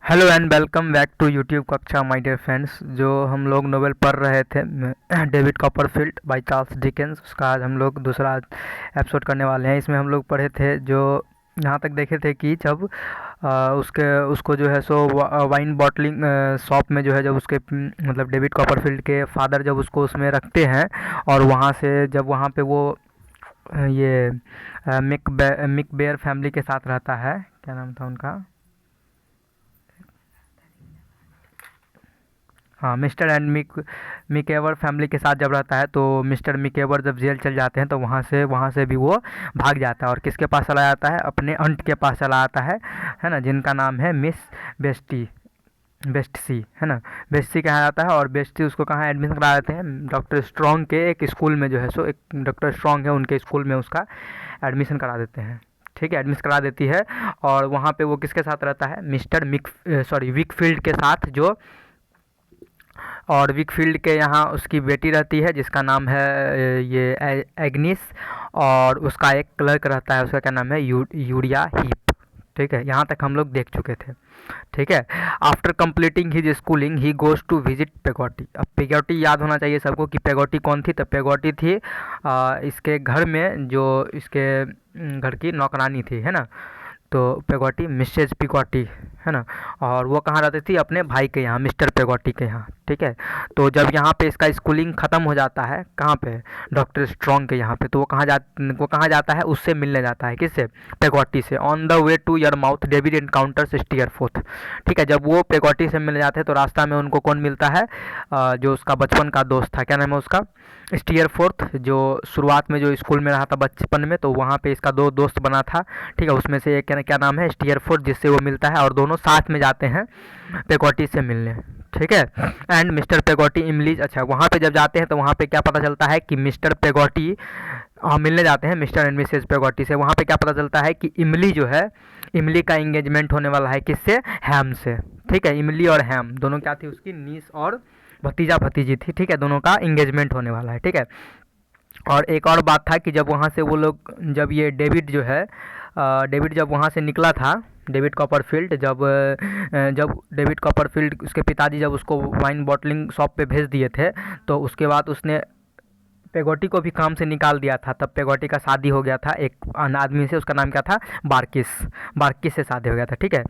Hello and welcome back to YouTube कक्षा my dear friends. जो हम लोग नोवेल पढ़ रहे थे David Copperfield by Charles Dickens, उसका आज हम लोग दूसरा एपिसोड करने वाले हैं। इसमें हम लोग पढ़े थे जो यहाँ तक देखे थे कि जब उसके उसको जो है सो वाइन बॉटलिंग शॉप में जो है जब उसके मतलब डेविड कॉपरफील्ड के फादर जब उसको उसमें रखते हैं और वहाँ से जब वहाँ पे वो ये मिक बेयर फैमिली के साथ रहता है। क्या नाम था उनका? हाँ, मिस्टर एंड मिकेवर फैमिली के साथ जब रहता है तो मिस्टर मिकेवर जब जेल चल जाते हैं तो वहाँ से भी वो भाग जाता है और किसके पास चला जाता है? अपने अंट के पास चला आता है ना, जिनका नाम है मिस बेस्टी बेस्टसी, है ना। बेस्टसी कहा जाता है और बेस्टी उसको कहाँ एडमिशन करा देते हैं? डॉक्टर स्ट्रॉन्ग के एक स्कूल में जो है सो एक डॉक्टर स्ट्रॉन्ग है उनके स्कूल में उसका एडमिशन करा देते हैं। ठीक है, एडमिशन करा देती है और वहाँ पे वो किसके साथ रहता है? मिस्टर विकफील्ड के साथ। जो और विकफील्ड के यहाँ उसकी बेटी रहती है जिसका नाम है एग्निस, और उसका एक क्लर्क रहता है, उसका क्या नाम है? Urea heap. ठीक है, यहाँ तक हम लोग देख चुके थे। ठीक है, after completing his schooling he goes to visit Peggotty. अब पेगोटी याद होना चाहिए सबको कि पेगोटी कौन थी। तो पेगोटी थी इसके घर में जो इसके घर की नौकरानी थी, है ना। तो पेगोटी मिसेज पिगोटी, है ना। और वो कहाँ रहती थी? अपने भाई के यहाँ, मिस्टर पेगोटी के यहाँ। ठीक है, तो जब यहाँ पे इसका स्कूलिंग ख़त्म हो जाता है, कहाँ पे? डॉक्टर स्ट्रॉन्ग के यहाँ पे। तो वो कहाँ जाता है? उससे मिलने जाता है। किससे? पेगोटी से। On the way to Yarmouth David encounters Steerforth. ठीक है, जब वो पेगोटी से मिलने जाते हैं तो रास्ता में उनको कौन मिलता है? जो उसका बचपन का दोस्त था, क्या नाम है उसका? स्टीयरफोर्थ, जो शुरुआत में जो स्कूल में रहा था बचपन में, तो वहाँ पे इसका दो दोस्त बना था। ठीक है, उसमें से एक क्या नाम है? स्टीयरफोर्थ, जिससे वो मिलता है और दोनों साथ में जाते हैं पेगोटी से मिलने। ठीक है, एंड मिस्टर पेगोटी इमलीज। अच्छा, वहाँ पे जब जाते हैं तो वहाँ पे क्या पता चलता है कि मिस्टर पेगोटी मिलने जाते हैं मिस्टर एंड मिसेज पेगोटी से। वहाँ पे क्या पता चलता है कि इमली जो है, इमली का इंगेजमेंट होने वाला है। किससे? हैम से। ठीक है, इमली और हैम दोनों क्या थी उसकी? नीस और भतीजा भतीजी थी। ठीक है, दोनों का इंगेजमेंट होने वाला है। ठीक है, और एक और बात था कि जब वहाँ से वो लोग, जब ये डेविड जो है डेविड जब वहाँ से निकला था, डेविड कॉपरफील्ड जब डेविड कॉपरफील्ड उसके पिताजी जब उसको वाइन बॉटलिंग शॉप पे भेज दिए थे, तो उसके बाद उसने पेगोटी को भी काम से निकाल दिया था। तब पेगोटी का शादी हो गया था एक आदमी से, उसका नाम क्या था? बार्किस। बार्किस से शादी हो गया था। ठीक है,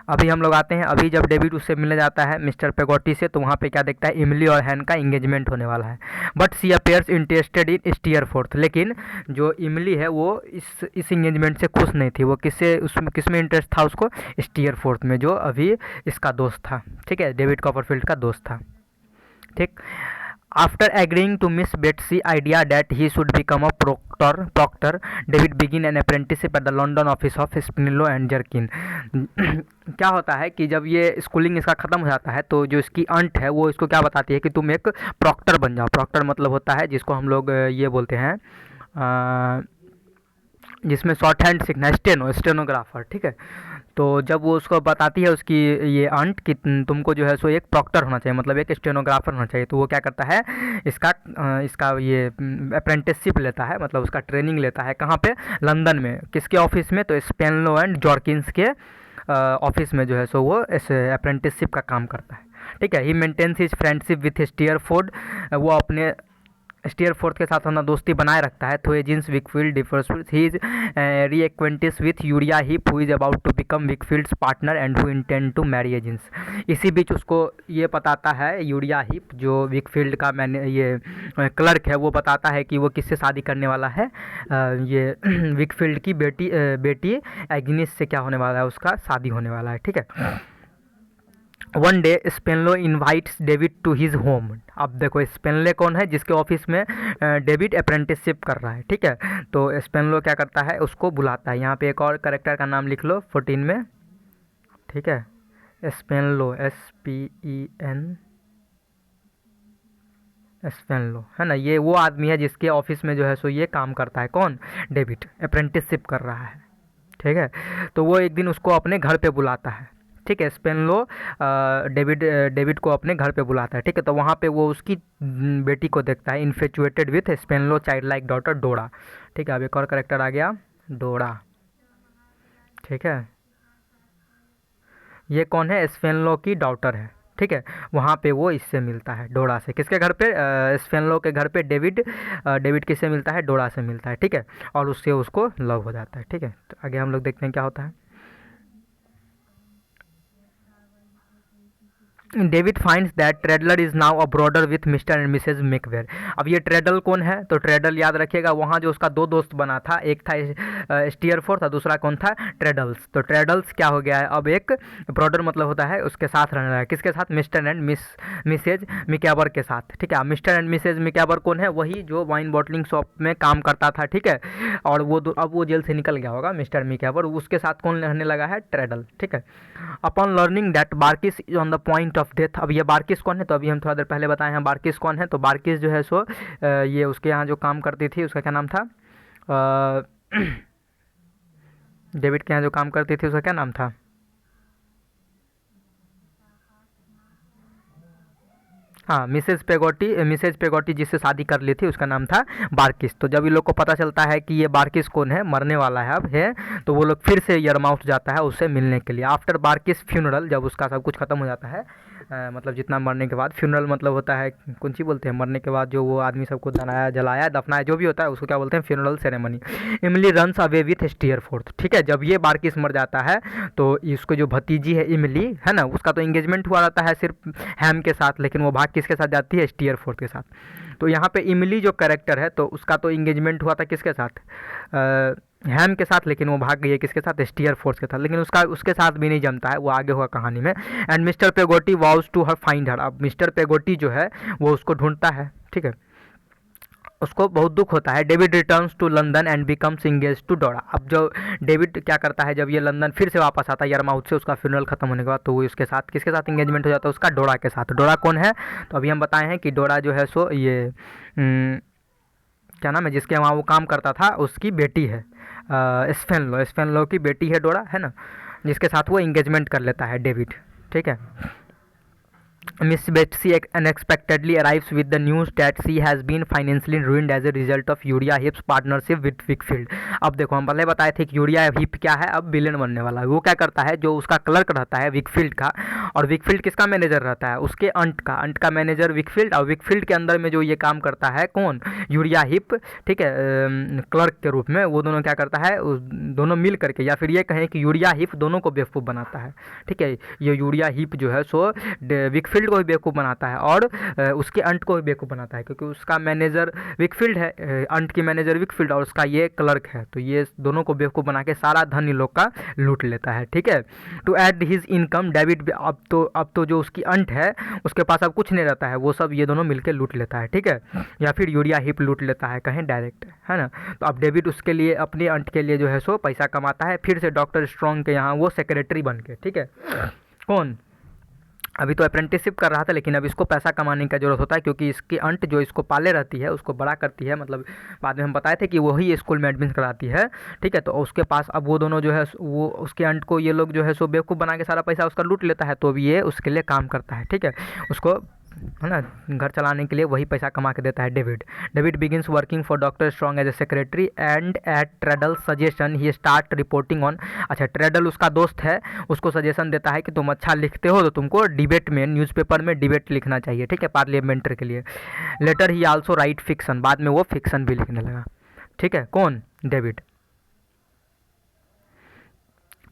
अभी हम लोग आते हैं, अभी जब डेविड उससे मिलने जाता है मिस्टर पेगोटी से, तो वहाँ पे क्या देखता है? इमली और हैन का इंगेजमेंट होने वाला है। But she appears interested in Steerforth. लेकिन जो इमली है वो इस इंगेजमेंट से खुश नहीं थी। वो किस में इंटरेस्ट था उसको? स्टीयरफोर्थ में, जो अभी इसका दोस्त था। ठीक है, डेविड कॉपरफील्ड का दोस्त था। ठीक, after agreeing to Miss Betsey idea that he should become a proctor, David begin an apprenticeship at the London office of Spenlow and Jorkins. क्या होता है कि जब ये स्कूलिंग इसका ख़त्म हो जाता है तो जो इसकी अंट है वो इसको क्या बताती है कि तुम एक प्रॉक्टर बन जाओ। प्रॉक्टर मतलब होता है जिसको हम लोग ये बोलते हैं जिसमें शॉर्ट हैंड सीखना है, स्टेनोग्राफर। ठीक है, तो जब वो उसको बताती है उसकी ये आंट कि तुमको जो है सो एक प्रॉक्टर होना चाहिए, मतलब एक स्टेनोग्राफर होना चाहिए, तो वो क्या करता है? इसका ये अप्रेंटिसशिप लेता है, मतलब उसका ट्रेनिंग लेता है। कहाँ पे? लंदन में। किसके ऑफिस में? तो स्पेनलो एंड जॉर्किंस के ऑफिस में जो है सो वो इस अप्रेंटिसशिप का काम करता है। ठीक है, he maintains his friendship with Steerforth. वो अपने स्टीयरफोर्थ के साथ अपना दोस्ती बनाए रखता है। तो Agnes Wickfield differs he is reacquaints with Uriah Heep who is about to become Wickfield's partner and who intend to marry Agnes. इसी बीच उसको ये बताता है यूरिया हीप, जो विकफील्ड का मैंने ये क्लर्क है, वो बताता है कि वो किससे शादी करने वाला है? ये विकफील्ड की बेटी एग्निस से क्या होने वाला है? उसका शादी होने वाला है। ठीक है, one day Spenlow invites David to his home. अब देखो स्पेनले कौन है? जिसके ऑफिस में डेविड अप्रेंटिसशिप कर रहा है। ठीक है, तो स्पेनलो क्या करता है? उसको बुलाता है। यहाँ पे एक और करेक्टर का नाम लिख लो 14 में। ठीक है, स्पेनलो, SPEN, स्पेनलो, है ना। ये वो आदमी है जिसके ऑफिस में जो है सो ये काम करता है। कौन? डेविड अप्रेंटिसशिप कर रहा है। ठीक है, तो वो एक दिन उसको अपने घर पे बुलाता है। ठीक है, स्पेनलो डेविड को अपने घर पे बुलाता है। ठीक है, तो वहाँ पे वो उसकी बेटी को देखता है, infatuated with Spenlow child like daughter Dora. ठीक है, अब एक और करेक्टर आ गया, डोरा। ठीक है, ये कौन है, स्पेनलो की डॉटर है, ठीक है। वहाँ पे वो इससे मिलता है, डोरा से। किसके घर पे, स्पेनलो के घर पे डेविड, डेविड किससे मिलता है, डोरा से मिलता है, ठीक है। और उससे उसको लव हो जाता है, ठीक है। तो आगे हम लोग देखते हैं क्या होता है। David finds that Traddles is now a boarder with Mister and Misses Micawber. अब ये ट्रेडल कौन है, तो ट्रेडल याद रखिएगा, वहाँ जो उसका दो दोस्त बना था, एक था स्टीयरफोर्थ और दूसरा कौन था, ट्रेडल्स। तो ट्रेडल्स क्या हो गया है, अब एक ब्रॉडर मतलब होता है उसके साथ रहने लगा। किसके साथ, मिस्टर एंड मिसेज मिकैबर के साथ, ठीक है। मिस्टर एंड मिसेज मिकैबर कौन है, वही जो वाइन बॉटलिंग शॉप में काम करता था, ठीक है। और वो अब वो जेल से निकल गया होगा मिस्टर मिकैबर, उसके साथ कौन रहने लगा है, ट्रेडल, ठीक है। Upon learning that बार्किस is on the point of death. अब ये बार्किस कौन है, तो अभी हम थोड़ा देर पहले बताए हैं बार्किस कौन है। तो बार्किस जो है सो ये उसके यहाँ जो काम करती थी, उसका क्या नाम था, डेविड के यहाँ जो काम करती थी उसका क्या नाम था, हाँ, मिसेज पेगोटी जिससे शादी कर ली थी उसका नाम था बार्किस। तो जब इन लोग को पता चलता है कि ये बार्किस कौन है, मरने वाला है अब है, तो वो लोग फिर से यरमाउथ जाता है उससे मिलने के लिए। आफ्टर बार्किस फ्यूनरल, जब उसका सब कुछ खत्म हो जाता है, मतलब जितना मरने के बाद, फ्यूनरल मतलब होता है कौन सी बोलते हैं, मरने के बाद जो वो आदमी सबको दनाया जलाया दफनाया जो भी होता है उसको क्या बोलते हैं, फ्यूनरल सेरेमनी। इमली रन्स अवे विथ स्टीयरफोर्थ, ठीक है। जब ये बार्किस मर जाता है तो इसको जो भतीजी है इमली है ना, उसका तो एंगेजमेंट हुआ रहता है सिर्फ हैम के साथ, लेकिन वो भाग किसके साथ जाती है, स्टीयरफोर्थ के साथ। तो यहाँ पे इमली जो कैरेक्टर है तो उसका तो इंगेजमेंट हुआ था किसके साथ, हैम के साथ, लेकिन वो भाग गई है किसके साथ, स्टीयरफोर्थ के साथ। लेकिन उसका उसके साथ भी नहीं जमता है, वो आगे होगा कहानी में। And Mister Peggotty vows to her find her. अब मिस्टर पेगोटी जो है वो उसको ढूंढता है, ठीक है, उसको बहुत दुख होता है। David returns to London and becomes engage to Dora. अब जो डेविड क्या करता है, जब ये लंदन फिर से वापस आता है यरमाउथ से, उसका फ्यूनरल खत्म होने के बाद, तो वो उसके साथ किसके साथ इंगेजमेंट हो जाता है, उसका डोरा के साथ। डोरा कौन है, तो अभी हम बताए हैं कि डोरा जो है सो ये क्या नाम है, जिसके वहाँ वो काम करता था उसकी बेटी है, स्पेनलो की बेटी है डोरा, है ना, जिसके साथ वो इंगेजमेंट कर लेता है डेविड, ठीक है। Miss Betsy unexpectedly arrives with the news that she has been financially ruined as a result of Uriah Heep's partnership with Wickfield. अब देखो हम पहले बताए थे कि यूरिया हिप क्या है, अब विलेन बनने वाला है। वो क्या करता है, जो उसका क्लर्क रहता है विकफील्ड का, और विकफील्ड किसका मैनेजर रहता है, उसके अंट का मैनेजर विकफील्ड, और विकफील्ड के अंदर में जो ये काम करता है कौन, यूरिया हिप, ठीक है, क्लर्क के रूप में। वो दोनों क्या करता है, दोनों मिल करके, या फिर ये कहें कि यूरिया हिप दोनों को बेवकूफ़ बनाता है, ठीक है। ये यूरिया हिप जो है सो विकफील्ड को भी बेवकूफ़ बना के बनाता है और उसके अंट को भी बेवकूफ़ बनाता है, क्योंकि उसका मैनेजर विकफील्ड है, अंट की मैनेजर विकफील्ड, और उसका ये क्लर्क है। तो ये दोनों को बेवकूफ़ बना के सारा धन इन लोग का लूट लेता है, ठीक है। To add his income David, अब तो जो उसकी अंट है उसके पास अब कुछ नहीं रहता है, वो सब ये दोनों मिलकर लूट लेता है, ठीक है, या फिर यूरिया हिप लूट लेता है, कहें डायरेक्ट, है ना। तो अब डेविड उसके लिए, अपने अंट के लिए जो है सो पैसा कमाता है फिर से डॉक्टर स्ट्रॉन्ग के यहाँ, वो सेक्रेटरी बन के, ठीक है। कौन, अभी तो अप्रेंटिसशिप कर रहा था, लेकिन अब इसको पैसा कमाने का ज़रूरत होता है, क्योंकि इसकी अंट जो इसको पाले रहती है, उसको बड़ा करती है, मतलब बाद में हम बताए थे कि वही स्कूल में एडमिशन कराती है, ठीक है। तो उसके पास अब वो दोनों जो है, वो उसके अंट को ये लोग जो है सो बेवकूफ़ बना के सारा पैसा उसका लूट लेता है, तो भी ये उसके लिए काम करता है, ठीक है, उसको, है ना, घर चलाने के लिए वही पैसा कमा के देता है David begins working for doctor Strong as a secretary and at Traddles suggestion he start reporting on. अच्छा, ट्रेडल उसका दोस्त है, उसको सजेशन देता है कि तुम अच्छा लिखते हो तो तुमको डिबेट में, न्यूज़पेपर में डिबेट लिखना चाहिए, ठीक है, पार्लियामेंटर के लिए। Later he also write fiction, बाद में वो फिक्सन भी लिखने लगा, ठीक है। कौन, David.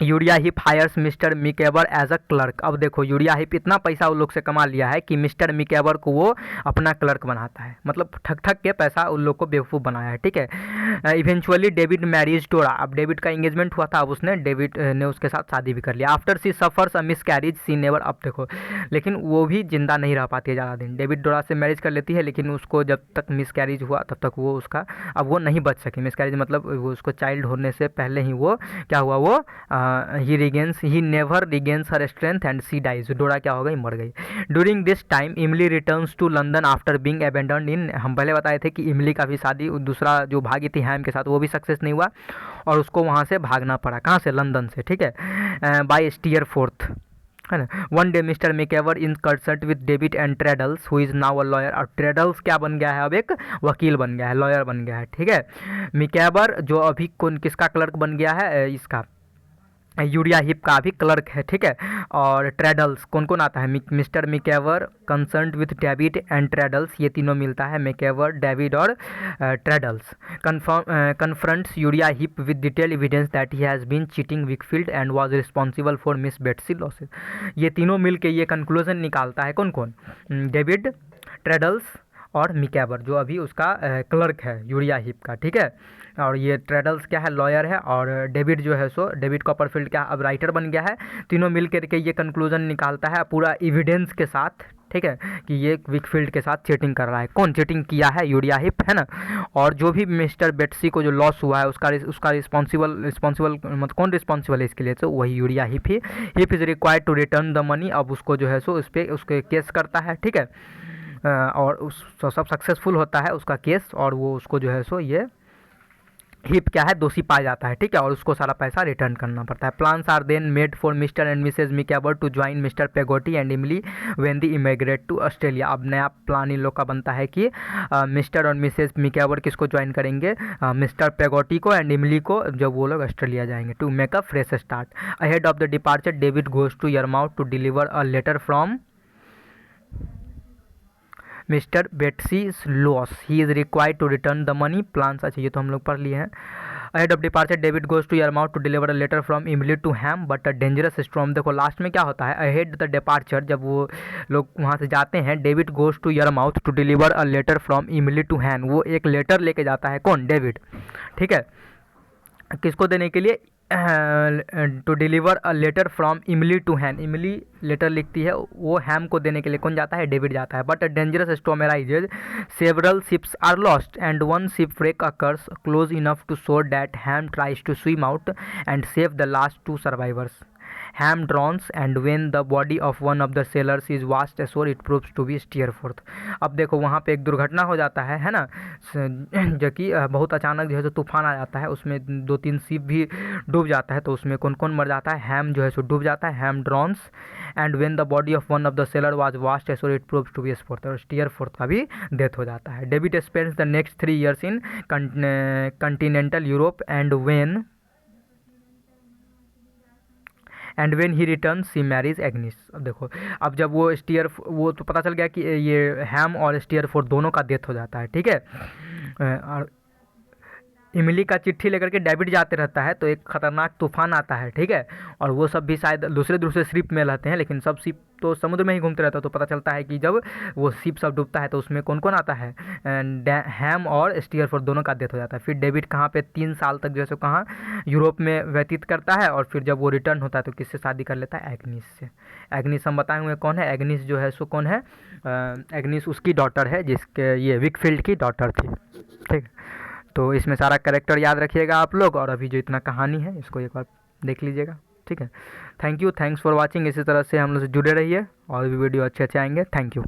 Uriah Heep hires Mister Micawber as a clerk. अब देखो यूरिया हिप इतना पैसा उन लोग से कमा लिया है कि मिस्टर मिकेबर को वो अपना क्लर्क बनाता है, मतलब ठग ठग के पैसा उन लोग को बेवकूफ़ बनाया है, ठीक है। इवेंचुअली डेविड मैरिज डोरा। अब डेविड का इंगेजमेंट हुआ था, अब उसने डेविड ने उसके साथ शादी भी कर लिया। आफ्टर सी सफर्स अ मिस कैरिज सी नेवर, अब देखो, लेकिन वो भी जिंदा नहीं रह पाती है ज़्यादा दिन। डेविड डोरा से मैरिज कर लेती है, लेकिन उसको जब तक मिस कैरिज हुआ तब तक वो उसका, अब वो नहीं बच सकी। मिस कैरिज मतलब वो उसको चाइल्ड होने से पहले ही वो क्या हुआ, वो he never regains her strength and she dies. Dora क्या हो गई, मर गई। During this time Emily returns to London after being abandoned in, हम पहले बताए थे कि इमली का भी शादी दूसरा जो भागी थी हैम के साथ, वो भी सक्सेस नहीं हुआ और उसको वहाँ से भागना पड़ा, कहाँ से, लंदन से, ठीक है, बाय स्टीयरफोर्थ, है ना। One day Mister Micawber in consult with David and Traddles who is now a lawyer. और ट्रेडल्स क्या बन गया है, अब एक वकील बन गया है, लॉयर बन गया है, ठीक है। मिकेवर जो अभी कौन, किसका क्लर्क बन गया है, इसका यूरिया हिप का भी क्लर्क है, ठीक है। और ट्रेडल्स कौन कौन आता है, Mister Micawber, concerned with David and Traddles, ये तीनों मिलता है, मिकेवर, डेविड और Traddles. Confronts Uriah Heep with detail evidence that he has been cheating Wickfield and was responsible for Miss Betsey losses. ये तीनों मिल के ये कंक्लूजन निकालता है, कौन कौन, डेविड, ट्रेडल्स और मिकेवर, जो अभी उसका क्लर्क है यूरिया हिप का, ठीक है। और ये ट्रेडल्स क्या है, लॉयर है, और डेविड जो है सो डेविड कॉपरफील्ड क्या अब राइटर बन गया है। तीनों मिल करके ये कंक्लूजन निकालता है पूरा एविडेंस के साथ, ठीक है, कि ये विकफील्ड के साथ चीटिंग कर रहा है। कौन चीटिंग किया है, यूरिया हिप, है ना। और जो भी मिस्टर बेट्सी को जो लॉस हुआ है उसका रिस्पॉन्सिबल मतलब कौन रिस्पॉन्सिबल है इसके लिए, तो वही यूरिया हिप ही। Heep is required to return the money, अब उसको जो है सो उस पर उसके केस करता है, ठीक है। और उस सब सक्सेसफुल होता है उसका केस, और वो उसको जो है सो ये हिप क्या है, दोषी पाया जाता है, ठीक है, और उसको सारा पैसा रिटर्न करना पड़ता है। Plans are then made for Mister and Misses Micawber to join Mister Peggotty and Emily when they emigrate to Australia. अब नया प्लान इन लोग का बनता है कि मिस्टर और मिसेज मिकेवर किसको ज्वाइन करेंगे, मिस्टर पेगोटी को एंड इमली को, जब वो लोग ऑस्ट्रेलिया जाएंगे, to make a fresh start. Ahead of the departure David goes to Yarmouth to deliver a letter from Mister Betsey's loss, he is required to return the money plans. अच्छा ये तो हम लोग पढ़ लिए हैं। Ahead of departure David goes to Yarmouth to deliver a letter from Emily to Ham but a dangerous storm. देखो last में क्या होता है, अहेड द डिपार्चर, जब वो लोग वहाँ से जाते हैं, David goes to Yarmouth to deliver a letter from Emily to Ham, वो एक लेटर लेके जाता है, कौन, डेविड, ठीक है, किसको देने के लिए, to deliver a letter from Emily to Ham, Emily letter लिखती है, वो हैम को देने के लिए कौन जाता है, डेविड जाता है। But a dangerous storm arises, several ships are lost and one ship wreck occurs close enough to show that Ham tries to swim out and save the last two survivors. Ham drowns and when the body of one of the sailors is washed ashore it proves to be Steerforth। अब देखो वहाँ पे एक दुर्घटना हो जाता है ना, जो कि बहुत अचानक जो है सो तूफान आ जाता है, उसमें 2-3 शिप भी डूब जाता है, तो उसमें कौन कौन मर जाता है, हैम जो है सो डूब जाता है, Ham drowns and when the body of one of the sailor was washed ashore it proves to be Steerforth, और स्टीयरफोर्थ का भी डेथ हो जाता है। David spends the next 3 years in continental Europe and when he return she marriage Agnes. अब देखो, अब जब वो तो पता चल गया कि ये हैम और स्टीयरफोर्थ दोनों का डेथ हो जाता है, ठीक है। और इमली का चिट्ठी लेकर के डेविड जाते रहता है, तो एक खतरनाक तूफान आता है, ठीक है, और वो सब भी शायद दूसरे दूसरे शिप में रहते हैं, लेकिन सब शिप तो समुद्र में ही घूमते रहता है। तो पता चलता है कि जब वो शिप सब डूबता है तो उसमें कौन कौन आता है, हैम और स्टीयरफोर्थ दोनों का डेथ हो जाता है। फिर डेविड कहाँ पे 3 साल तक जो है सो कहाँ यूरोप में व्यतीत करता है, और फिर जब वो रिटर्न होता है तो किससे शादी कर लेता है, एग्निस से। एग्निस हम बताए हुए कौन है, एग्निस जो है सो कौन है, एग्निस उसकी डॉटर है, जिसके ये विकफील्ड की डॉटर थी, ठीक है। तो इसमें सारा कैरेक्टर याद रखिएगा आप लोग, और अभी जो इतना कहानी है इसको एक बार देख लीजिएगा, ठीक है। Thank you, thanks for watching. इसी तरह से हम लोग से जुड़े रहिए और भी वीडियो अच्छे अच्छे आएंगे। Thank you.